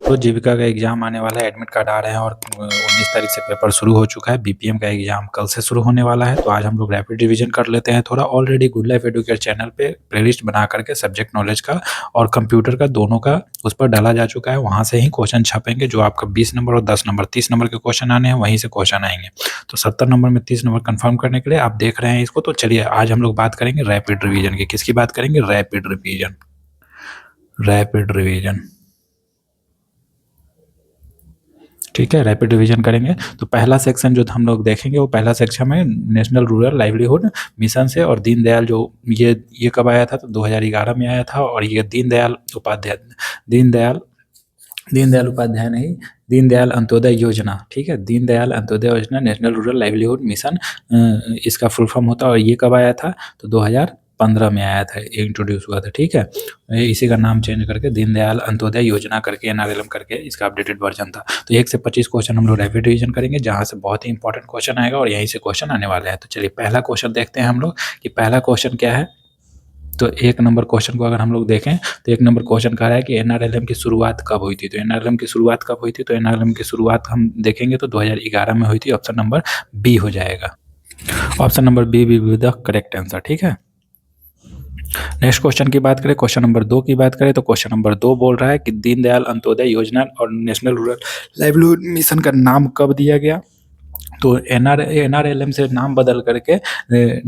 तो जीविका का एग्जाम आने वाला है, एडमिट कार्ड आ रहे हैं और 19 तारीख से पेपर शुरू हो चुका है। बीपीएम का एग्जाम कल से शुरू होने वाला है। तो आज हम लोग रैपिड रिवीजन कर लेते हैं थोड़ा। Already good life Educare channel पे प्लेलिस्ट बना करके सब्जेक्ट नॉलेज का और कंप्यूटर का दोनों का उस पर डाला जा चुका है। वहाँ से ही क्वेश्चन छपेंगे। जो आपका 20 नंबर और 10 नंबर 30 नंबर के क्वेश्चन आने हैं वहीं से क्वेश्चन आएंगे। तो 70 नंबर में 30 नंबर कंफर्म करने के लिए आप देख रहे हैं इसको। तो चलिए आज हम लोग बात करेंगे रैपिड रिवीजन की। किसकी बात करेंगे? Rapid revision. रैपिड रिवीजन, ठीक है, रैपिड रिवीजन करेंगे। तो पहला सेक्शन जो हम लोग देखेंगे वो पहला सेक्शन में नेशनल रूरल लाइवलीहुड मिशन से और दीनदयाल, जो ये कब आया था? तो 2011 में आया था। और ये दीनदयाल उपाध्याय नहीं, दीनदयाल अंत्योदय योजना, ठीक है, दीनदयाल अंत्योदय योजना, नेशनल रूरल लाइवलीहुड मिशन इसका फुल फॉर्म होता है। और ये कब आया था? तो 2015 में आया था, ये इंट्रोड्यूस हुआ था, ठीक है। इसी का नाम चेंज करके दीनदयाल अंत्योदय योजना करके एनआरएलएम करके इसका अपडेटेड वर्जन था। तो 1 से 25 क्वेश्चन हम लोग रैपिड रिवीजन करेंगे, जहाँ से बहुत ही इंपॉर्टेंट क्वेश्चन आएगा और यहीं से क्वेश्चन आने वाले हैं। तो चलिए पहला क्वेश्चन देखते हैं हम लोग कि पहला क्वेश्चन क्या है। तो 1 नंबर क्वेश्चन को अगर हम लोग देखें तो 1 नंबर क्वेश्चन कह रहा है कि एनआरएलएम की शुरुआत कब हुई थी? तो एनआरएलएम की शुरुआत कब हुई थी? तो एनआरएलएम की शुरुआत हम देखेंगे तो 2011 में हुई थी। ऑप्शन नंबर बी हो जाएगा। Option number B will be the correct answer, ठीक है। नेक्स्ट क्वेश्चन की बात करें, क्वेश्चन नंबर 2 की बात करें तो क्वेश्चन नंबर 2 बोल रहा है कि दीनदयाल अंत्योदय योजना और नेशनल रूरल लाइवलीहुड मिशन का नाम कब दिया गया? तो एनआरएलएम से नाम बदल करके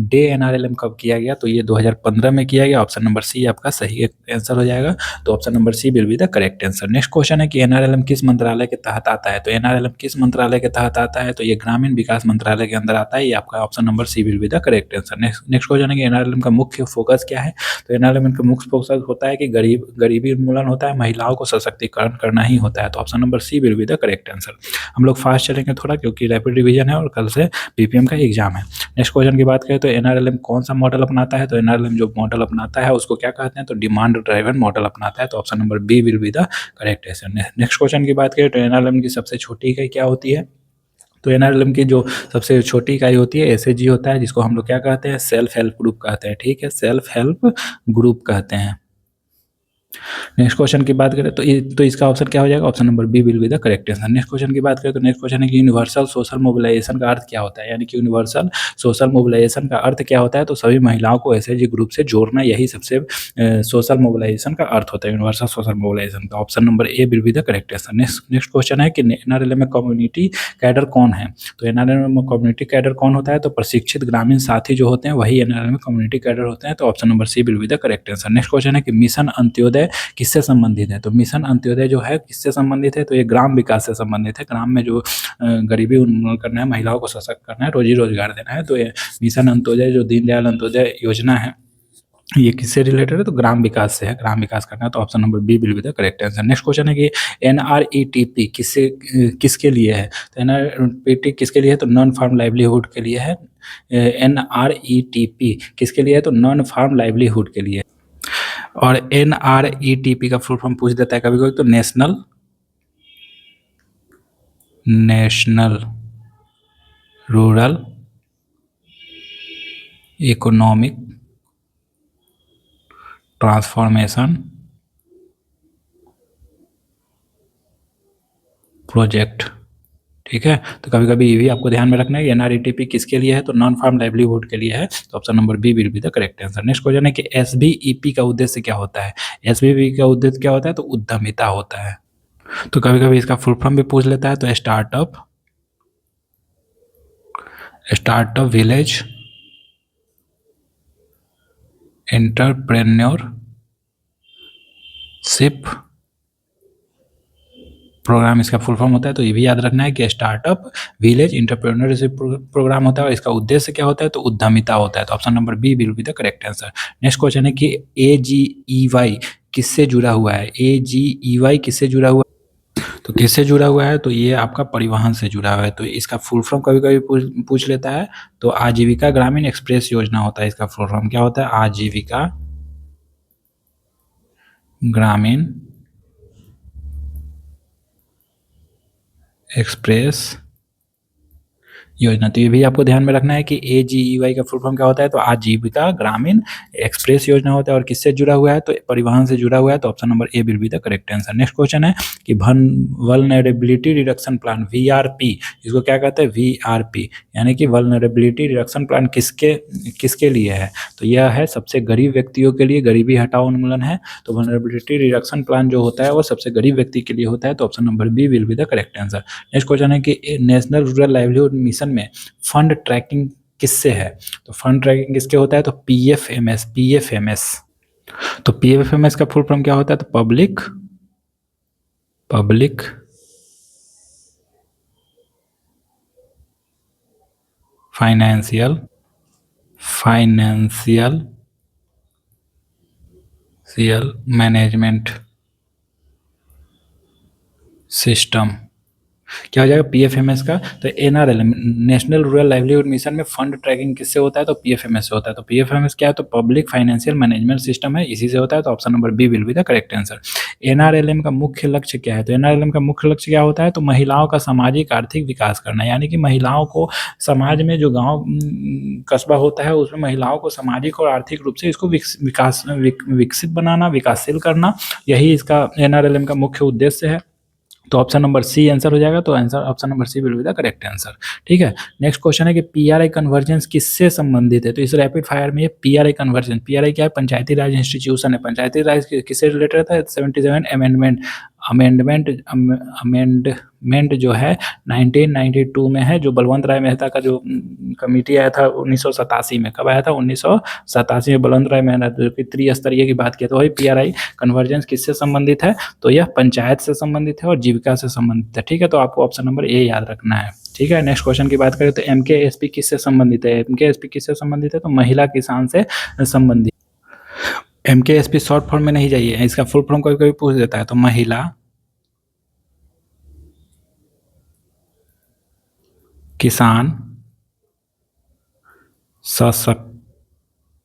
डे एनआरएलएम कब किया गया? तो ये 2015 में किया गया। ऑप्शन नंबर सी आपका सही आंसर हो जाएगा। तो option number C will be the correct answer. Next question है कि एनआरएलएम किस मंत्रालय के तहत आता है? तो एनआरएलएम किस मंत्रालय के तहत आता है? तो ये ग्रामीण विकास मंत्रालय के अंदर आता है। ये आपका option number C will be the correct answer. Next question है कि एनआरएलएम का मुख्य फोकस क्या है? तो एनआरएलएम का मुख्य फोकस होता है कि गरीबी उन्मूलन होता है, महिलाओं को सशक्तिकरण करना ही होता है। तो option number C will be the correct answer. हम लोग फास्ट चलेंगे थोड़ा, क्योंकि रैपिड रिवीजन है और कल से बीपीएम का एग्जाम है। नेक्स्ट क्वेश्चन की बात करें तो एनआरएलएम कौन सा मॉडल अपनाता है? तो एनआरएलएम जो मॉडल अपनाता है उसको क्या कहते हैं? तो डिमांड ड्राइवन मॉडल अपनाता है। तो option number B will be the correct answer. Next question की बात करें तो एनआरएलएम की सबसे छोटी इकाई क्या होती है? तो एनआरएलएम की जो सबसे छोटी इकाई होती है एसएचजी होता है, जिसको हम लोग क्या कहते हैं? सेल्फ हेल्प ग्रुप कहते हैं, ठीक है, सेल्फ हेल्प ग्रुप कहते हैं। नेक्स्ट क्वेश्चन की बात करें तो इसका ऑप्शन क्या हो जाएगा? Option number B will be the correct answer. Next question की बात करें तो नेक्स्ट क्वेश्चन है कि यूनिवर्सल सोशल मोबिलाइजेशन का अर्थ क्या होता है? यानी कि यूनिवर्सल सोशल मोबिलाइजेशन का अर्थ क्या होता है? तो सभी महिलाओं को एसएचजी ग्रुप से जोड़ना, यही सबसे सोशल मोबिलाइजेशन का अर्थ होता है, यूनिवर्सल सोशल मोबिलाइजेशन का। Option number A will be the correct answer. Next question है कि एनआरएलएम में कम्युनिटी कैडर कौन है? तो एनआरएलएम में कम्युनिटी कैडर कौन होता है? तो प्रशिक्षित ग्रामीण साथी जो होते हैं वही एनआरएलएम में कम्युनिटी कैडर होते हैं। तो option number C will be the correct answer. Next question है कि मिशन अंत्योदय किससे संबंधित है? तो मिशन अंत्योदय जो है किससे संबंधित है? तो ये ग्राम विकास से संबंधित है। ग्राम में जो गरीबी उन्मूलन करना है, महिलाओं को सशक्त करना है, रोजी रोजगार देना है। तो ये मिशन अंत्योदय जो दीनदयाल अंत्योदय योजना है, ये किससे रिलेटेड है? तो ग्राम विकास से है, ग्राम विकास करना है। तो option number B will be the correct answer. Next question है कि एनआरईटीपी किसके लिए है? तो एनआरईटी किसके लिए है? तो नॉन फार्म लाइवलीहुड के लिए है। एनआरईटीपी किसके लिए है? तो नॉन फार्म लाइवलीहुड के लिए। और एनआरईटीपी का फुल फॉर्म पूछ देता है कभी कभी, तो national rural economic transformation project, ठीक है। तो कभी कभी ये भी आपको ध्यान में रखना है कि एनआरईटीपी किसके लिए है? तो नॉन फार्म लाइवलीहुड के लिए है। तो option number B will be the correct answer. Next question है कि एसबीईपी का उद्देश्य क्या होता है? एसबीईपी का उद्देश्य क्या होता है? तो उद्यमिता होता है। तो कभी कभी इसका फुल फॉर्म भी पूछ लेता है, तो स्टार्टअप विलेज एंटरप्रेन्योरशिप प्रोग्राम इसका फुल फॉर्म होता है। तो ये भी याद रखना है कि स्टार्टअप विलेज एंटरप्रेन्योरशिप प्रोग्राम होता है और इसका उद्देश्य क्या होता है? तो उद्यमिता होता है। तो option number B will be the correct answer. Next question है कि एजीईवाई किससे जुड़ा हुआ है? एजीईवाई किससे जुड़ा हुआ है? तो किससे जुड़ा हुआ है? तो ये आपका परिवहन से जुड़ा हुआ है। तो इसका फुल फॉर्म कभी कभी पूछ लेता है। तो आजीविका ग्रामीण एक्सप्रेस योजना होता है। इसका फुल फॉर्म क्या होता है? आजीविका ग्रामीण एक्सप्रेस योजना। तो ये भी आपको ध्यान में रखना है कि AGEY का फुल फॉर्म क्या होता है, तो आजीविका ग्रामीण एक्सप्रेस योजना होता है। और किससे जुड़ा हुआ है, तो परिवहन से जुड़ा हुआ है, तो option number A will be the correct answer. Next question है कि वल्नरेबिलिटी रिडक्शन प्लान VRP, इसको क्या कहते हैं, VRP, यानी कि वल्नरेबिलिटी रिडक्शन प्लान किसके किसके लिए है, तो यह है सबसे गरीब व्यक्तियों के लिए, गरीबी हटाओ उन्मूलन है। तो वल्नरेबिलिटी रिडक्शन प्लान जो होता है वो सबसे गरीब व्यक्ति के लिए होता है, तो option number B will be the correct answer. Next question है कि नेशनल रूरल लाइवलीहुड मिशन में फंड ट्रैकिंग किससे है, तो फंड ट्रैकिंग किसके होता है, तो PFMS। तो PFMS का फुल फॉर्म क्या होता है, तो पब्लिक फाइनेंशियल मैनेजमेंट सिस्टम। क्या हो जाएगा PFMS का, तो NRLM national rural livelihood mission में फंड ट्रैकिंग किससे होता है, तो PFMS से होता है। तो PFMS क्या है, तो पब्लिक फाइनेंशियल मैनेजमेंट सिस्टम है, इसी से होता है, तो option number B will be the correct answer. NRLM का मुख्य लक्ष्य क्या है, तो NRLM का मुख्य लक्ष्य क्या होता है, तो महिलाओं का सामाजिक आर्थिक विकास करना, यानी कि महिलाओं को समाज में जो गाँव कस्बा होता है उसमें महिलाओं को सामाजिक और आर्थिक रूप से इसको विकसित बनाना, विकासशील करना, यही इसका NRLM का मुख्य उद्देश्य है। तो ऑप्शन नंबर सी आंसर हो जाएगा, तो answer option number C will be the correct answer. ठीक है, नेक्स्ट क्वेश्चन है कि PRI कन्वर्जेंस किससे संबंधित है, तो इस रैपिड फायर में ये PRI कन्वर्जेंस, PRI क्या है, पंचायती राज इंस्टीट्यूशन है। पंचायती राज किससे रिलेटेड था, 77 अमेंडमेंट जो है 1992 में है, जो बलवंत राय मेहता का जो कमेटी आया था 1987 में, कब आया था, 1987 में बलवंत राय मेहता, जो कि त्रिस्तरीय की बात किया, तो वही PRI कन्वर्जेंस किससे संबंधित है, तो यह पंचायत से संबंधित है और जीविका से संबंधित है। ठीक है, तो आपको ऑप्शन नंबर ए याद रखना है। ठीक है, नेक्स्ट क्वेश्चन की बात करें तो MKSP किससे संबंधित है, MKSP किससे संबंधित है, तो महिला किसान से संबंधित। MKSP शॉर्ट फॉर्म में नहीं जाइए, इसका फुल फॉर्म कभी कभी पूछ देता है, तो महिला किसान सशक्तिकरण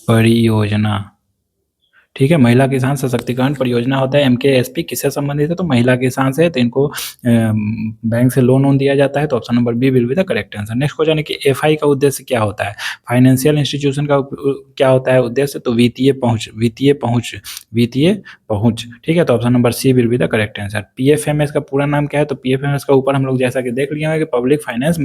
परियोजना। ठीक है, महिला किसान सशक्तिकरण परियोजना होता है। MKSP किससे संबंधित है, तो महिला किसान से, तो इनको बैंक से लोन दिया जाता है, तो option number B will be the correct answer. Next question है कि FI का उद्देश्य क्या होता है, फाइनेंशियल इंस्टीट्यूशन का क्या होता है उद्देश्य, तो वित्तीय पहुंच। ठीक है, तो option number C will be the correct answer. PFMS का पूरा नाम क्या है, तो PFMS का ऊपर हम लोग जैसा कि देख लिए हैं कि public finance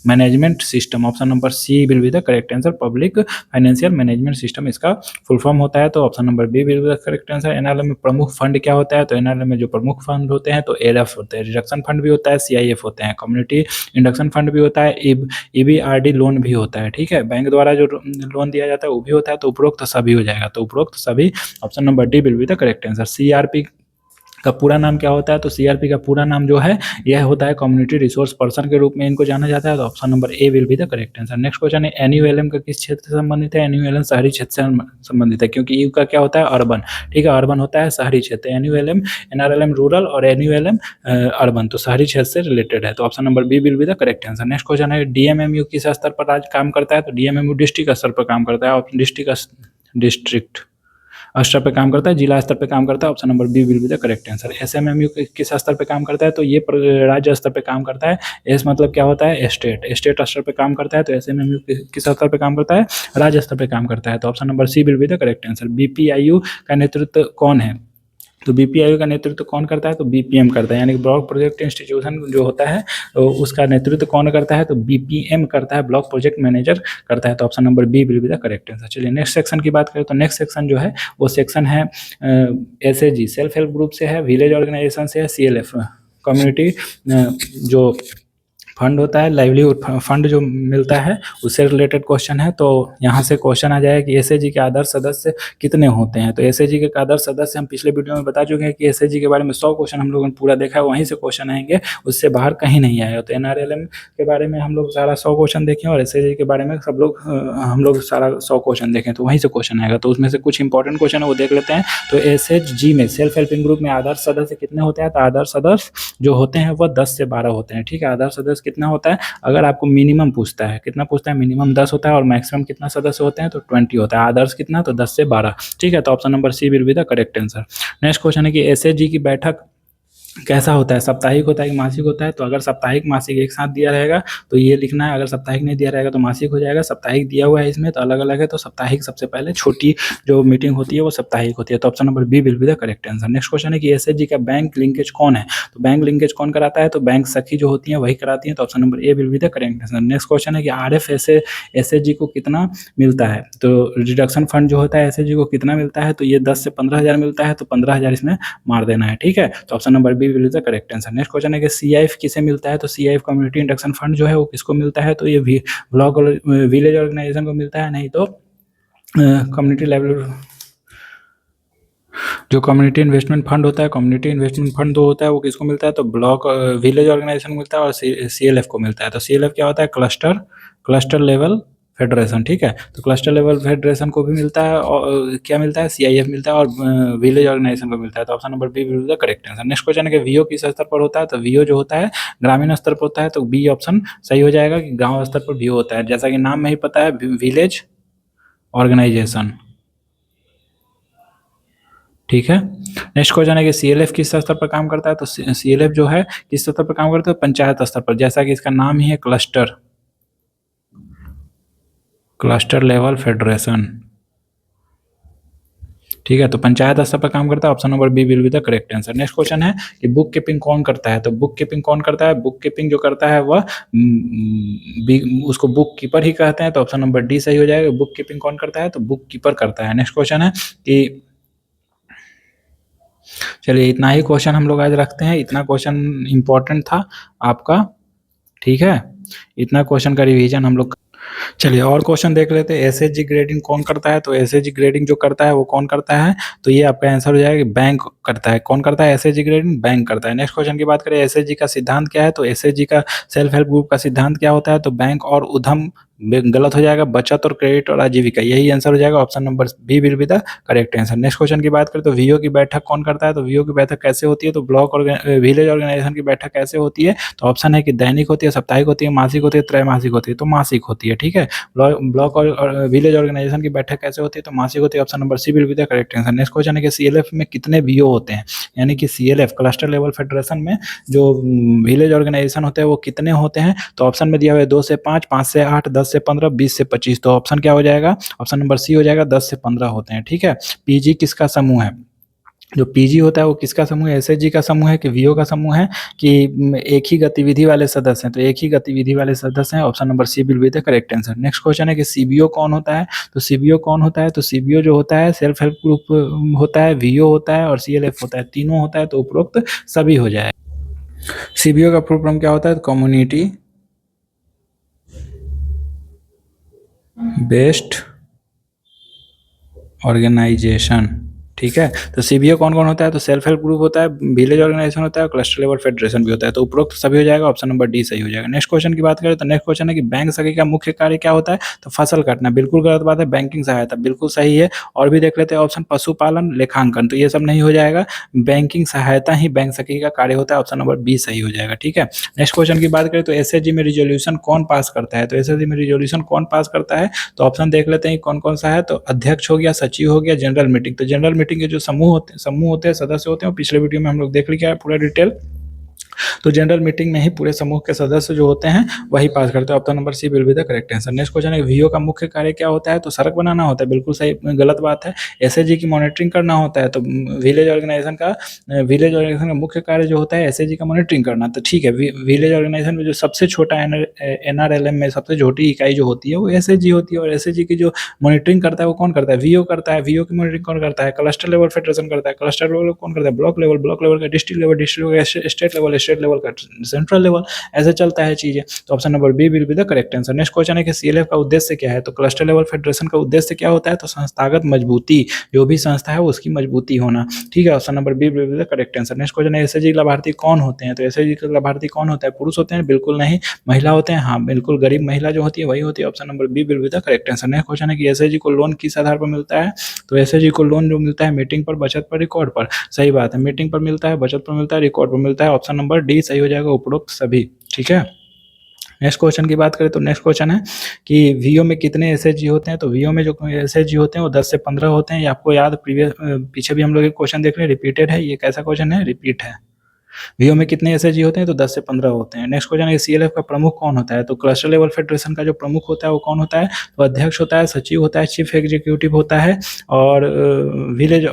management system, option number C will be the correct answer. Public financial management system इसका फुल फॉर्म होता है, तो option number B will be the correct answer. NRLM में प्रमुख फंड क्या होता है, तो NRLM में जो प्रमुख फंड होते हैं, तो ARF होते हैं, रिडक्शन फंड भी होता है, CIF होते हैं, कम्युनिटी इंडक्शन फंड भी होता है, EBRD लोन भी होता है। ठीक है, बैंक द्वारा जो लोन दिया जाता है वो भी होता है, तो उपरोक्त सभी हो जाएगा, तो उपरोक्त सभी, option number D will be the correct answer. CRP का पूरा नाम क्या होता है, तो CRP का पूरा नाम जो है यह होता है कम्युनिटी रिसोर्स पर्सन के रूप में इनको जाना जाता है, तो option number A will be the correct answer. Next question है NULM का किस क्षेत्र से संबंधित है, NULM शहरी क्षेत्र से संबंधित है, क्योंकि यू का क्या होता है, अर्बन। ठीक है, अर्बन होता है शहरी क्षेत्र, NRLM रूरल और NULM अर्बन, तो शहरी क्षेत्र से रिलेटेड है, तो option number B will be the correct answer. Next question है DMMU किस स्तर पर आज काम करता है, तो DMMU डिस्ट्रिक्ट स्तर पर काम करता है, डिस्ट्रिक्ट स्तर पे काम करता है, जिला स्तर पे काम करता है, option number B will be the correct answer. SMMU किस स्तर पे काम करता है, तो ये राज्य स्तर पे काम करता है। एस मतलब क्या होता है, स्टेट स्तर पे काम करता है, तो SMMU किस स्तर पे काम करता है, राज्य स्तर पे काम करता है, तो option number C will be the correct answer. BPIU का नेतृत्व कौन है, तो BPIU का नेतृत्व कौन करता है, तो BPM करता है, यानी कि ब्लॉक प्रोजेक्ट इंस्टीट्यूशन जो होता है तो उसका नेतृत्व कौन करता है, तो BPM करता है, ब्लॉक प्रोजेक्ट मैनेजर करता है, तो option number B will be the correct answer. चलिए नेक्स्ट सेक्शन की बात करें, तो नेक्स्ट सेक्शन जो है वो सेक्शन है SAG सेल्फ हेल्प ग्रुप से है, विलेज ऑर्गेनाइजेशन से है, CLF कम्युनिटी जो फंड होता है, लाइवलीहुड फंड जो मिलता है उससे रिलेटेड क्वेश्चन है। तो यहाँ से क्वेश्चन आ जाएगा कि SAG के आदर्श सदस्य कितने होते हैं, तो SAG के आदर्श सदस्य हम पिछले वीडियो में बता चुके हैं कि SAG के बारे में 100 क्वेश्चन हम लोगों ने पूरा देखा है, वहीं से क्वेश्चन आएंगे, उससे बाहर कहीं नहीं आएगा। तो NRLM के बारे में हम लोग सारा 100 क्वेश्चन देखें और SAG के बारे में हम लोग सारा 100 क्वेश्चन देखें, तो वहीं से क्वेश्चन आएगा। तो उसमें से कुछ इंपॉर्टेंट क्वेश्चन है वो देख लेते हैं। तो SHG में सेल्फ हेल्पिंग ग्रुप में आदर्श सदस्य कितने होते हैं, तो आदर्श सदस्य जो होते हैं वह 10 से 12 होते हैं। ठीक है, आदर्श सदस्य कितना होता है, अगर आपको मिनिमम पूछता है, कितना पूछता है, मिनिमम 10 होता है और मैक्सिमम कितना सदस्य होते हैं, तो 20 होता है। आदर्श कितना, तो 10 से 12। ठीक है, तो option number C will be the correct answer. Next question है कि SAG की बैठक कैसा होता है, साप्ताहिक होता है कि मासिक होता है। तो अगर साप्ताहिक मासिक एक साथ दिया रहेगा तो ये लिखना है, अगर साप्ताहिक नहीं दिया रहेगा तो मासिक हो जाएगा। साप्ताहिक दिया हुआ है इसमें तो अलग अलग है, तो साप्ताहिक सबसे पहले छोटी जो मीटिंग होती है वो साप्ताहिक होती है। तो option number B will be the correct answer. Next question है कि एसएचजी का बैंक लिंकेज कौन है? तो बैंक लिंकेज कौन कराता है? तो बैंक सखी जो होती है वही कराती है। तो option number A will be the correct answer. Next question है कि आरएफ एसएचजी को कितना मिलता है? तो रिडक्शन फंड जो होता है एसएचजी को कितना मिलता है? तो ये 10 से 15,000 मिलता है, तो 15,000 इसमें मार देना है, ठीक है। तो option number B will the correct answer. Next question है कि सीआईएफ किसे मिलता है? तो सीआईएफ कम्युनिटी इंडक्शन फंड जो है वो किसको मिलता है? तो ये ब्लॉक और विलेज ऑर्गेनाइजेशन को मिलता है, नहीं तो कम्युनिटी लेवल जो कम्युनिटी इन्वेस्टमेंट फंड होता है, कम्युनिटी इन्वेस्टमेंट फंड जो होता है वो किसको मिलता है? तो ब्लॉक विलेज ऑर्गेनाइजेशन को मिलता है और सीएलएफ को मिलता है। तो सीएलएफ क्या होता है? क्लस्टर लेवल फेडरेशन, ठीक है। तो क्लस्टर लेवल फेडरेशन को भी मिलता है, और क्या मिलता है? सीआईएफ मिलता है, और विलेज ऑर्गेनाइजेशन को मिलता है। तो option number B will be the correct answer. Next question है कि वीओ किस स्तर पर होता है? तो वीओ जो होता है ग्रामीण स्तर पर होता है। तो बी ऑप्शन सही हो जाएगा कि गांव स्तर पर वीओ होता है, जैसा कि नाम में ही पता है, विलेज ऑर्गेनाइजेशन, ठीक है। नेक्स्ट क्वेश्चन है कि सीएलएफ किस स्तर पर काम करता है? तो सीएलएफ जो है किस स्तर पर काम करता है? पंचायत स्तर पर, जैसा कि इसका नाम ही है क्लस्टर लेवल फेडरेशन, ठीक है। तो पंचायत स्तर पर काम करता है। Option number B will be the correct answer. Next question है कि बुक कीपिंग कौन करता है? तो बुक कीपिंग कौन करता है? बुक कीपिंग जो करता है वह उसको बुक कीपर ही कहते हैं। तो ऑप्शन नंबर डी सही हो जाएगा। बुक कीपिंग कौन करता है? तो बुक कीपर करता है। नेक्स्ट क्वेश्चन है कि चलिए इतना ही क्वेश्चन हम लोग आज रखते हैं, इतना क्वेश्चन इंपॉर्टेंट था आपका, ठीक है। इतना क्वेश्चन का रिवीजन हम लोग, चलिए और क्वेश्चन देख लेते हैं। एसएचजी ग्रेडिंग कौन करता है? तो एसएचजी ग्रेडिंग जो करता है वो कौन करता है? तो ये आपका आंसर हो जाएगा बैंक करता है। कौन करता है एसएचजी ग्रेडिंग? बैंक करता है। नेक्स्ट क्वेश्चन की बात करें, एसएचजी का सिद्धांत क्या है? तो एसएचजी का सेल्फ हेल्प ग्रुप का सिद्धांत क्या होता है? तो बैंक और उद्यम गलत हो जाएगा, बचत और क्रेडिट और आजीविका, यही आंसर हो जाएगा। Option number B will be the correct answer. Next question की बात करें तो वीओ की बैठक कौन करता है? तो वीओ की बैठक कैसे होती है? तो ब्लॉक और विलेज ऑर्गेनाइजेशन की बैठक कैसे होती है? तो ऑप्शन है कि दैनिक होती है, साप्ताहिक होती है, मासिक होती है, त्रैमासिक होती है। तो मासिक होती है, ठीक है। ब्लॉक और विलेज ऑर्गेनाइजेशन की बैठक कैसे होती है? तो मासिक होती है। Option number C will be the correct answer. Next question है कि सीएलएफ में कितने वीओ होते हैं? यानी कि सीएलएफ क्लस्टर लेवल फेडरेशन में जो विलेज ऑर्गेनाइजेशन होते हैं वो कितने होते हैं? तो ऑप्शन में दिया हुआ है 2 से 5, 5 से 8, 10 से 15, 20 से 25। तो ऑप्शन क्या हो जाएगा? ऑप्शन नंबर सी हो जाएगा, 10 से 15 होते हैं, ठीक है। पीजी किसका समूह है? जो पीजी होता है वो किसका समूह है? एसएचजी का समूह है कि वीओ का समूह है कि एक ही गतिविधि वाले सदस्य हैं? तो एक ही गतिविधि वाले सदस्य हैं। Option number C will be the correct answer. Next question है कि सीबीओ कौन होता है? तो सीबीओ कौन होता है? तो सीबीओ जो होता है सेल्फ हेल्प ग्रुप होता है, वीओ होता है और सीएलएफ होता है, तीनों होता है। तो उपरोक्त सभी हो जाए। सीबीओ का फुल फॉर्म क्या होता है? कम्युनिटी बेस्ड ऑर्गेनाइजेशन, ठीक है। तो सीबीओ कौन कौन होता है? तो सेल्फ हेल्प ग्रुप होता है, विलेज ऑर्गेनाइजेशन होता है, क्लस्टर लेवल फेडरेशन भी होता है। तो उपरोक्त सभी हो जाएगा। ऑप्शन नंबर डी सही हो जाएगा। नेक्स्ट क्वेश्चन की बात करें तो नेक्स्ट क्वेश्चन है कि बैंक सखी का मुख्य कार्य क्या होता है? तो फसल काटना, बिल्कुल गलत बात है। बैंकिंग सहायता, बिल्कुल सही है। और भी देख लेते हैं ऑप्शन, पशुपालन, लेखांकन, तो ये सब नहीं हो जाएगा। बैंकिंग सहायता ही बैंक सखी का कार्य होता है। ऑप्शन नंबर बी सही हो जाएगा, ठीक है। नेक्स्ट क्वेश्चन की बात करें तो एसएचजी में रिजोल्यूशन कौन पास करता है? तो एसएचजी में रिजोल्यूशन कौन पास करता है? तो ऑप्शन देख लेते हैं कौन कौन सा है। तो अध्यक्ष हो गया, सचिव हो गया, जनरल मीटिंग। तो जनरल मीटिंग के जो समूह होते हैं, सदस्य होते हैं, पिछले वीडियो में हम लोग देख लिया है पूरा डिटेल। तो जनरल मीटिंग में ही पूरे समूह के सदस्य जो होते हैं वही पास करते हैं। Option number C will be the correct answer. Next question है वीओ का मुख्य कार्य क्या होता है? तो सड़क बनाना होता है, बिल्कुल सही, गलत बात है। एसएचजी की मॉनिटरिंग करना होता है। तो विलेज ऑर्गेनाइजेशन का मुख्य कार्य जो होता है एसएचजी का मॉनिटरिंग करना, तो ठीक है। विलेज ऑर्गेनाइजेशन में जो सबसे छोटा एनआरएलएम में सबसे छोटी इकाई जो होती है वो एसएचजी होती है, और एसएचजी की जो मॉनिटरिंग करता है वो कौन करता है? वीओ करता है। वीओ की मॉनिटरिंग कौन करता है? क्लस्टर लेवल फेडरेशन करता है। क्लस्टर लेवल कौन करता है? ब्लॉक लेवल का, डिस्ट्रिक्ट लेवल, स्टेट लेवल का, सेंट्रल लेवल, ऐसे चलता है चीजें। तो option number B will be the correct answer. Next question है कि सीएलएफ का उद्देश्य क्या है? तो क्लस्टर लेवल फेडरेशन का उद्देश्य क्या होता है? तो संस्थागत मजबूती, जो भी संस्था है उसकी मजबूती होना, ठीक है। Option number B will be the correct answer. Next question है एसएचजी लाभार्थी कौन होते हैं? तो एसएचजी के लाभार्थी कौन होता है? पुरुष होते हैं? बिल्कुल नहीं। महिला होते हैं? हाँ बिल्कुल, गरीब महिला जो होती है वही होती है। Option number B will be the correct answer. Next question है कि एसएचजी को लोन किस आधार पर मिलता है? तो एसएचजी को लोन जो मिलता है मीटिंग पर, बचत पर, रिकॉर्ड पर, सही बात है। मीटिंग पर मिलता है, बचत पर मिलता है, रिकॉर्ड पर मिलता है। ऑप्शन नंबर डी सही हो जाएगा, उपरोक्त सभी, ठीक है। नेक्स्ट क्वेश्चन की बात करें तो नेक्स्ट क्वेश्चन है कि वीओ में कितने एसएचजी होते हैं? तो वीओ में जो एसएचजी होते हैं वो 10 से 15 होते हैं। ये आपको याद, पीछे भी हम लोग एक क्वेश्चन देख रहे हैं, रिपीटेड है। ये कैसा क्वेश्चन है? रिपीट है, वीओ में कितने एसएचजी होते हैं? तो 10 से 15 होते हैं। नेक्स्ट क्वेश्चन है सीएलएफ का प्रमुख कौन होता है? तो क्लस्टर लेवल फेडरेशन का जो प्रमुख होता है वो कौन होता है? तो अध्यक्ष होता है, सचिव होता है, चीफ एग्जीक्यूटिव होता है और विलेज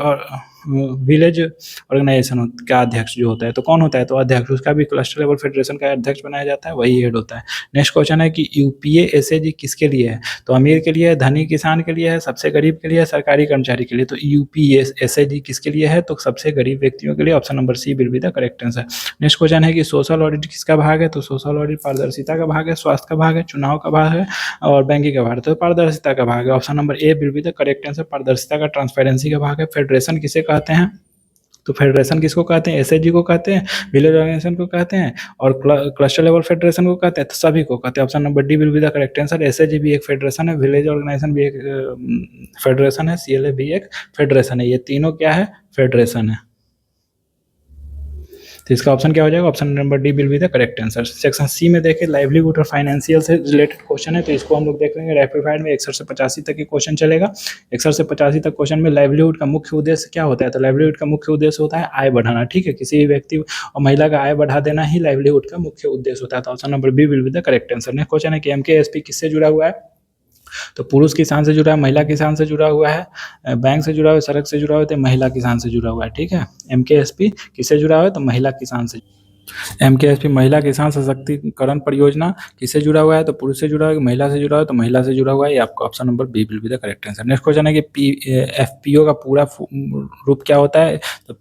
ऑर्गेनाइजेशन का अध्यक्ष जो होता है तो कौन होता है? तो अध्यक्ष, उसका भी क्लस्टर लेवल फेडरेशन का अध्यक्ष बनाया जाता है, वही हेड होता है। नेक्स्ट क्वेश्चन है कि यूपीए एसएजी किसके लिए है? तो अमीर के लिए है, धनी किसान के लिए है, सबसे गरीब के लिए है, सरकारी कर्मचारी के लिए। तो यूपीए एसएजी किसके लिए है? तो सबसे गरीब व्यक्तियों के लिए। Option number C will be the correct answer. Next question है कि सोशल ऑडिट किसका भाग है? तो सोशल ऑडिट पारदर्शिता का भाग है, स्वास्थ्य का भाग है, चुनाव का भाग है और बैंकिंग का भाग है। तो पारदर्शिता का भाग है। Option number A will be the correct answer. पारदर्शिता का, ट्रांसपेरेंसी का भाग है। फेडरेशन किसे कहते हैं? तो फेडरेशन किसको कहते हैं? एसएचजी को कहते हैं, विलेज ऑर्गेनाइजेशन को कहते हैं और क्लस्टर लेवल फेडरेशन को कहते हैं। तो सभी को कहते हैं। Option number D will be the correct answer. SHG भी एक फेडरेशन है, विलेज ऑर्गेनाइजेशन भी एक फेडरेशन है, सीएलए भी एक फेडरेशन है। ये तीनों क्या है? फेडरेशन है। तो इसका ऑप्शन क्या हो जाएगा? Option number D will be the correct answer. Section C में देखें लाइवलीहुड और फाइनेंशियल से रिलेटेड क्वेश्चन है, तो इसको हम लोग देख लेंगे। रैपिड फायर में 61 से 85 तक के क्वेश्चन चलेगा। 61 से 85 तक क्वेश्चन में लाइवलीहुड का मुख्य उद्देश्य क्या होता है? तो लाइवलीहुड का मुख्य उद्देश्य होता है आय बढ़ाना। ठीक है, किसी भी व्यक्ति और महिला का आय बढ़ा देना ही लाइवलीहुड का मुख्य उद्देश्य होता है। तो option number B will be the correct answer. Next question है कि एमकेएसपी किससे जुड़ा हुआ है? तो पुरुष किसान से जुड़ा है, महिला किसान से जुड़ा हुआ है, बैंक से जुड़ा हुआ है, सड़क से जुड़ा हुआ है, तो महिला किसान से जुड़ा हुआ है। ठीक है, एमकेएसपी किससे जुड़ा हुआ है? तो महिला किसान से। एमकेएसपी महिला किसान सशक्तिकरण परियोजना किससे जुड़ा हुआ है? तो पुरुष से जुड़ा हुआ है, महिला से जुड़ा हुआ है, तो महिला से जुड़ा हुआ है। ये आपका option number B will be the correct answer. Next question है कि एफपीओ का पूरा रूप क्या होता है? तो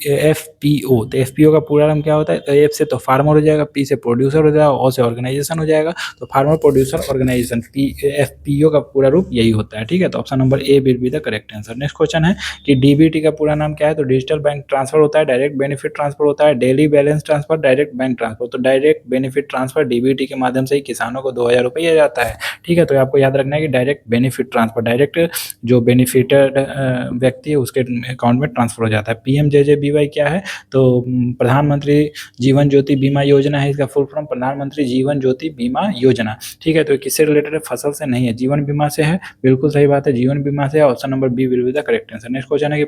एफपीओ, तो एफपीओ का पूरा नाम क्या होता है? तो एफ से तो फार्मर हो जाएगा, पी से प्रोड्यूसर हो जाएगा, ओ से ऑर्गेनाइजेशन हो जाएगा। तो फार्मर प्रोड्यूसर ऑर्गेनाइजेशन, एफपीओ का पूरा रूप यही होता है। ठीक है, तो option number A will be the correct answer. Next question है कि डीबीटी का पूरा नाम क्या है? तो डिजिटल बैंक ट्रांसफर होता है, डायरेक्ट बेनिफिट ट्रांसफर होता है, daily balance transfer, direct bank transfer. तो डायरेक्ट बेनिफिट ट्रांसफर डीबीटी के माध्यम से ही किसानों को 2000 रुपये जाता है। ठीक है, तो आपको याद रखना है कि डायरेक्ट बेनिफिट ट्रांसफर, डायरेक्ट जो बेनिफिटेड व्यक्ति है उसके अकाउंट में ट्रांसफर हो जाता है। पीएमजेजेबीवाई क्या है? तो प्रधानमंत्री जीवन ज्योति बीमा योजना है। इसका फुल फॉर्म प्रधानमंत्री जीवन ज्योति बीमा योजना। ठीक है, तो किससे रिलेटेड है? फसल से नहीं है, जीवन बीमा से है। बिल्कुल सही बात है, जीवन बीमा से। Option number B will be the correct answer. Next question है कि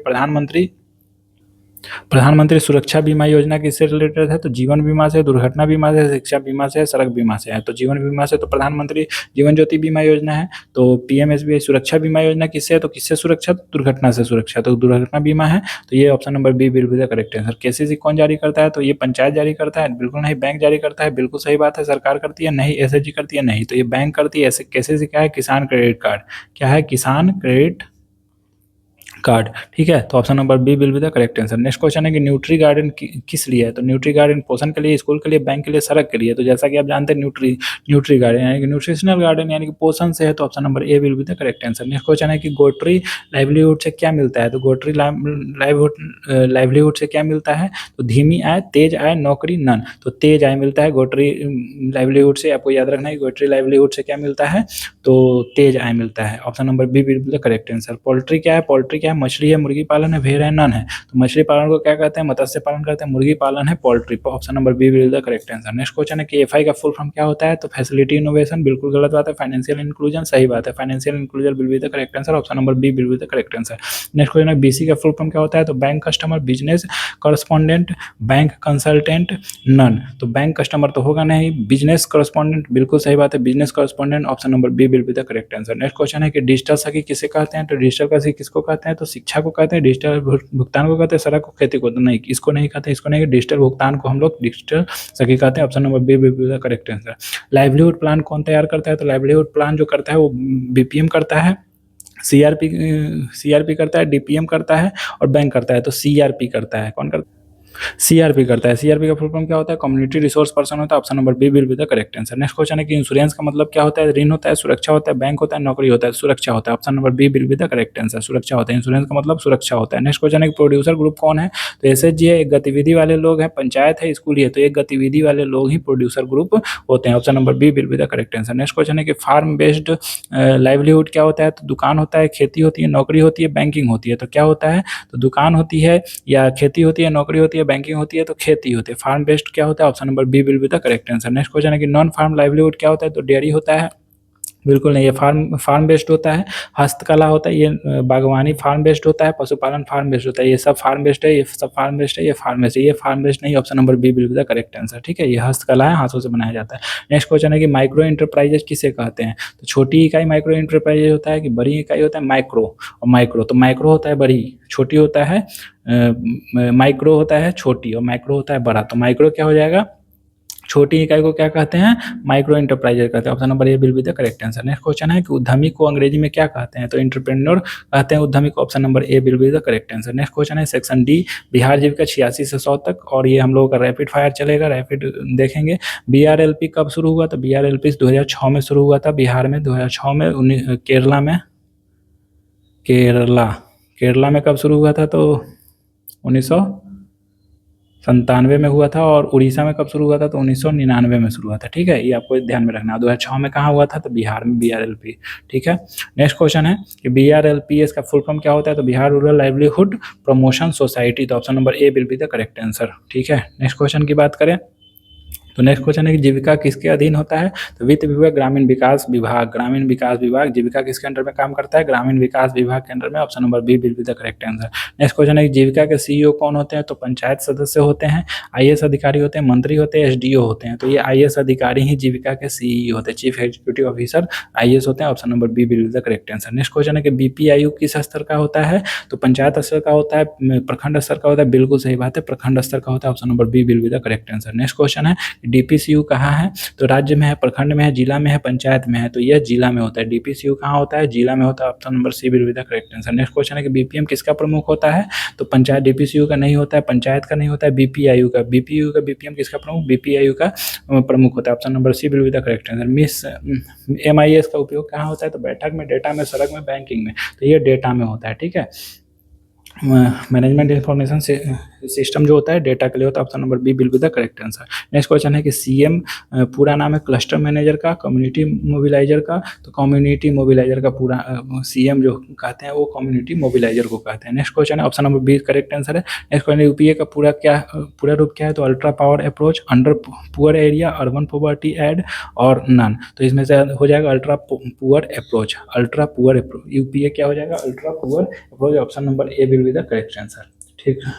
प्रधानमंत्री सुरक्षा बीमा योजना किससे रिलेटेड है? तो जीवन बीमा से, दुर्घटना बीमा से, शिक्षा बीमा से, सड़क बीमा से है। तो जीवन बीमा से तो प्रधानमंत्री जीवन ज्योति बीमा योजना है। तो पीएमएसबीवाई सुरक्षा बीमा योजना किससे है? तो किससे सुरक्षा? दुर्घटना से सुरक्षा, तो दुर्घटना बीमा है। तो ये option number B will be the correct answer. KCC कौन जारी करता है? तो ये पंचायत जारी करता है। बिल्कुल नहीं, बैंक जारी करता है। बिल्कुल सही बात है, सरकार करती है। नहीं, एसएचजी करती है। नहीं, तो ये बैंक करती है। केसीसी क्या है? किसान क्रेडिट कार्ड। क्या है? किसान क्रेडिट कार्ड। ठीक है, तो option number B will be the correct answer. Next question है कि न्यूट्री गार्डन किस लिए है? तो न्यूट्री गार्डन पोषण के लिए, स्कूल के लिए, बैंक के लिए, सड़क के लिए। तो जैसा कि आप जानते हैं न्यूट्री गार्डन यानी कि न्यूट्रिशनल गार्डन यानी कि पोषण से है। तो option number A will be the correct answer. Next question है कि गोट्री लाइवलीहुड से क्या मिलता है? तो गोट्री लाइवलीहुड से क्या मिलता है? तो धीमी आय, तेज आय, नौकरी, नन। तो तेज आय मिलता है गोट्री लाइवलीहुड से। आपको याद रखना है गोट्री लाइवलीहुड से क्या मिलता है? तो तेज आय मिलता है। Option number B will be the correct answer. Poultry क्या है? पोल्ट्री क्या है? मछली है, मुर्गी पालन है, भेड़ है, नन है। तो मछली पालन को क्या कहते हैं? मत्स्य पालन कहते हैं। मुर्गी पालन है poultry. Option number B will the correct answer. Next question है कि एफआई का फुल फॉर्म क्या होता है? तो फैसिलिटी इनोवेशन। बिल्कुल गलत बात है। फाइनेंशियल इंक्लूजन, सही बात है। Financial inclusion will be the correct answer. Option number B will be the correct answer. Next question है बीसी का फुल फॉर्म क्या होता है? तो bank customer, business correspondent, bank consultant, none. तो बैंक कस्टमर तो होगा नहीं, बिजनेस करस्पॉन्डेंट, बिल्कुल सही बात है, business correspondent. Option number B will be the correct answer. Next question है कि डिजिटल सखी किसे कहते हैं? तो डिजिटल सखी किसको कहते हैं? तो शिक्षा को कहते हैं। डिजिटल भुगतान को कहते हैं। सड़क को, खेती को, तो नहीं, इसको नहीं कहते। इसको नहीं, डिजिटल भुगतान को हम लोग डिजिटल सखी कहते हैं। Option number B will be the correct answer. Livelihood plan कौन तैयार करता है? तो लाइवलीहुड प्लान जो करता है वो बीपीएम करता है, सीआरपी करता है, डीपीएम करता है और बैंक करता है। तो सीआरपी करता है। कौन करता है? सीआरपी करता है। सीआरपी का फुल फॉर्म क्या होता है? कम्युनिटी रिसोर्स पर्सन होता है। Option number B will be the correct answer. Next question है कि इंश्योरेंस का मतलब क्या होता है? ऋण होता है, सुरक्षा होता है, बैंक होता है, नौकरी होता है। सुरक्षा होता है। Option number B will be the correct answer. सुरक्षा होता है। इंश्योरेंस का मतलब सुरक्षा होता है। नेक्स्ट क्वेश्चन है कि प्रोड्यूसर ग्रुप कौन है? तो एसएचजी है, एक गतिविधि वाले लोग हैं, पंचायत है, स्कूल है। तो एक गतिविधि वाले लोग ही प्रोड्यूसर ग्रुप होते हैं। Option number B will be the correct answer. Next question है कि फार्म बेस्ड लाइवलीहुड क्या होता है? तो दुकान होता है, खेती होती है, नौकरी होती है, बैंकिंग होती है। तो क्या होता है? तो दुकान होती है या खेती होती है, नौकरी होती है, बैंकिंग होती है, तो खेती होती है। फार्म बेस्ड क्या होता है? Option number B will be the correct answer. Next question है कि नॉन फार्म लाइवलीहुड क्या होता है? तो डेयरी होता है, बिल्कुल नहीं, ये फार्म फार्म बेस्ड होता है, हस्तकला होता है, ये बागवानी फार्म बेस्ड होता है, पशुपालन फार्म बेस्ड होता है, ये सब फार्म बेस्ड है, ये सब फार्म बेस्ड है, ये फार्म बेस्ड है, ये फार्म बेस्ड नहीं, option number B will be the correct answer. ठीक है, ये हस्तकला है, हाथों से बनाया जाता है। नेक्स्ट क्वेश्चन है कि माइक्रो इंटरप्राइजेज किसे कहते हैं? तो छोटी इकाई माइक्रो इंटरप्राइजेज होता है कि बड़ी इकाई होता है माइक्रो, और माइक्रो तो माइक्रो होता है बड़ी, छोटी होता है माइक्रो होता है छोटी, और माइक्रो होता है बड़ा। तो माइक्रो क्या हो जाएगा? छोटी इकाई को क्या कहते हैं? माइक्रो इंटरप्राइजेज कहते हैं। Option number A will be the correct answer. Next question है कि उद्यमी को अंग्रेजी में क्या कहते हैं? तो एंटरप्रेन्योर कहते हैं उद्यमी को। Option number A will be the correct answer. Next question है सेक्शन डी, बिहार जीविका 86 से 100 तक, और ये हम लोगों का रैपिड फायर चलेगा, रैपिड देखेंगे। बीआरएलपी कब शुरू हुआ? तो बीआरएलपी 2006 में शुरू हुआ था बिहार में, 2006 में। केरला में कब शुरू हुआ था? तो 1997 में हुआ था। और उड़ीसा में कब शुरू हुआ था? तो 1999 में शुरू हुआ था। ठीक है, ये आपको ध्यान में रखना। 2006 में कहाँ हुआ था? तो बिहार में, बीआरएलपी। ठीक है, नेक्स्ट क्वेश्चन है कि बीआरएलपी इसका फुल फॉर्म क्या होता है? तो Bihar rural livelihood promotion society. तो option number A will be the correct answer. ठीक है, नेक्स्ट क्वेश्चन की बात करें तो नेक्स्ट क्वेश्चन है कि जीविका किसके अधीन होता है? तो वित्त विभाग, ग्रामीण विकास विभाग। ग्रामीण विकास विभाग जीविका किसके अंडर में काम करता है? ग्रामीण विकास विभाग के अंडर में। Option number B will be the correct answer. Next question है कि जीविका के सीईओ कौन होते हैं? तो पंचायत सदस्य होते हैं, आईएएस अधिकारी होते हैं, मंत्री होते हैं, एसडीओ होते हैं। तो ये आईएएस अधिकारी ही जीविका के सीईओ होते हैं, चीफ एग्जीक्यूटिव ऑफिसर आईएएस होते हैं। Option number B will be the correct answer. Next question है कि बीपीआईयू किस स्तर का होता है? तो पंचायत स्तर का होता है, प्रखंड स्तर का होता है। बिल्कुल सही बात है, प्रखंड स्तर का होता है। Option number B will be the correct answer. Next question है डीपीसीयू कहाँ है? तो राज्य में है, प्रखंड में है, जिला में है, पंचायत में है। तो यह जिला में होता है। डीपीसीयू कहाँ होता है? जिला में होता है। Option number C will be the correct answer. Next question है कि बीपीएम किसका प्रमुख होता है? तो पंचायत, डीपीसीयू का नहीं होता है, पंचायत का नहीं होता है, बीपीआईयू का। बीपीयू का, बीपीएम किसका प्रमुख? बीपीआईयू का प्रमुख होता है। Option number C will be the correct answer. MIS MIS का उपयोग कहाँ होता है? तो बैठक में, डेटा में, सड़क में, बैंकिंग में। तो ये डेटा में होता है। ठीक है, मैनेजमेंट इंफॉर्मेशन सिस्टम जो होता है डेटा के लिए होता है। Option number B will be the correct answer. Next question है कि सीएम पूरा नाम है क्लस्टर मैनेजर का, कम्युनिटी मोबिलाइजर का। तो कम्युनिटी मोबिलाइजर का पूरा सीएम जो कहते हैं वो कम्युनिटी मोबिलाइजर को कहते हैं। नेक्स्ट क्वेश्चन है, option number B correct answer है। नेक्स्ट क्वेश्चन यूपीए का पूरा रूप क्या है? तो ultra power approach, under poor area, urban poverty aid और नन। तो इसमें से हो जाएगा ultra poor approach. Ultra poor approach UPA क्या हो जाएगा? Ultra poor approach. Option number A will be the correct answer. ठीक है,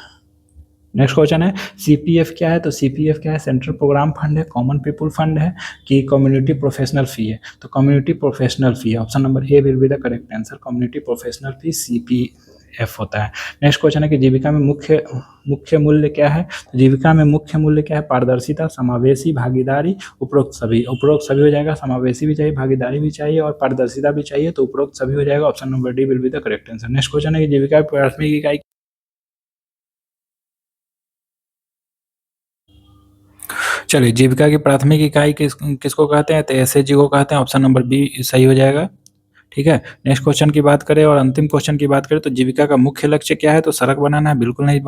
नेक्स्ट क्वेश्चन है सीपीएफ क्या है? तो सीपीएफ क्या है? सेंट्रल प्रोग्राम फंड है, कॉमन पीपुल फंड है, कि कम्युनिटी प्रोफेशनल फी है? तो कम्युनिटी प्रोफेशनल फी है। Option number A will be the correct answer. Community professional fee CPF होता है। नेक्स्ट क्वेश्चन है कि जीविका में मुख्य मूल्य क्या है? तो जीविका में मुख्य मूल्य क्या है? पारदर्शिता, समावेशी, भागीदारी, उपरोक्त सभी। उपरोक्त सभी हो जाएगा, समावेशी भी चाहिए, भागीदारी भी चाहिए और पारदर्शिता भी चाहिए। तो उपरोक्त सभी हो जाएगा। Option number D will be the correct answer. Next question है कि जीविका प्राथमिक इकाई। चलिए, जीविका की प्राथमिक इकाई किसको कहते हैं? तो एसएचजी को कहते हैं। ऑप्शन नंबर बी सही हो जाएगा। ठीक है, नेक्स्ट क्वेश्चन की बात करें और अंतिम क्वेश्चन की बात करें तो जीविका का मुख्य लक्ष्य क्या है? तो सड़क बनाना है, बिल्कुल नहीं।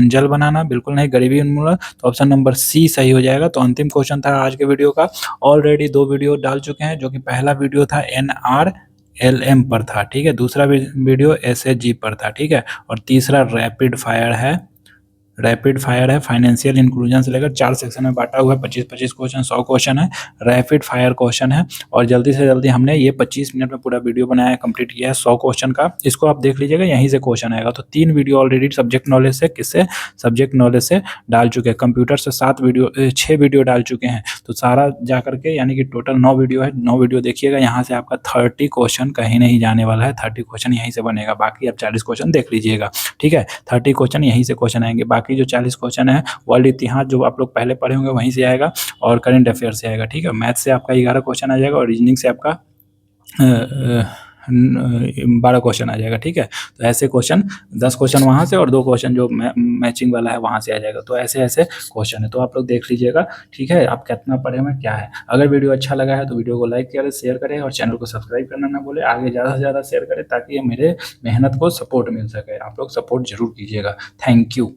जल बनाना, बिल्कुल नहीं। गरीबी उन्मूलन, तो ऑप्शन नंबर सी सही हो जाएगा। तो अंतिम क्वेश्चन था आज के वीडियो का। ऑलरेडी 2 वीडियो डाल चुके हैं, जो कि पहला वीडियो था NRLM पर था। ठीक है, दूसरा वीडियो SHG पर था। ठीक है, और तीसरा रैपिड फायर है। फाइनेंशियल इंक्लूजन से लेकर 4 सेक्शन में बांटा हुआ है। 25-25 क्वेश्चन, 100 क्वेश्चन है, रैपिड फायर क्वेश्चन है। और जल्दी से जल्दी हमने ये 25 मिनट में पूरा वीडियो बनाया है, कंप्लीट किया है 100 क्वेश्चन का। इसको आप देख लीजिएगा, यहीं से क्वेश्चन आएगा। तो 3 वीडियो ऑलरेडी सब्जेक्ट नॉलेज से, किससे? सब्जेक्ट नॉलेज से डाल चुके हैं। कंप्यूटर से 6 वीडियो डाल चुके हैं। तो सारा जा करके यानी कि टोटल 9 वीडियो है। 9 वीडियो देखिएगा, यहाँ से आपका 30 क्वेश्चन कहीं नहीं जाने वाला है। 30 क्वेश्चन यहीं से बनेगा। बाकी आप 40 क्वेश्चन देख लीजिएगा। ठीक है, 30 क्वेश्चन यहीं से क्वेश्चन आएंगे। बाकी जो 40 क्वेश्चन है वर्ल्ड इतिहास जो आप लोग पहले पढ़े होंगे वहीं से आएगा, और करंट अफेयर से आएगा। ठीक है, मैथ से आपका 11 क्वेश्चन आ जाएगा, और रीजनिंग से आपका 12 क्वेश्चन आ जाएगा। ठीक है, तो ऐसे क्वेश्चन 10 क्वेश्चन वहाँ से और 2 क्वेश्चन जो मैचिंग वाला है वहाँ से आ जाएगा। तो ऐसे ऐसे क्वेश्चन है, तो आप लोग देख लीजिएगा। ठीक है, आप कितना पढ़े हुए क्या है। अगर वीडियो अच्छा लगा है तो वीडियो को लाइक करें, शेयर करें और चैनल को सब्सक्राइब करना ना भूलें। आगे ज़्यादा से ज़्यादा शेयर करें ताकि ये मेरे मेहनत को सपोर्ट मिल सके। आप लोग सपोर्ट जरूर कीजिएगा। Thank you.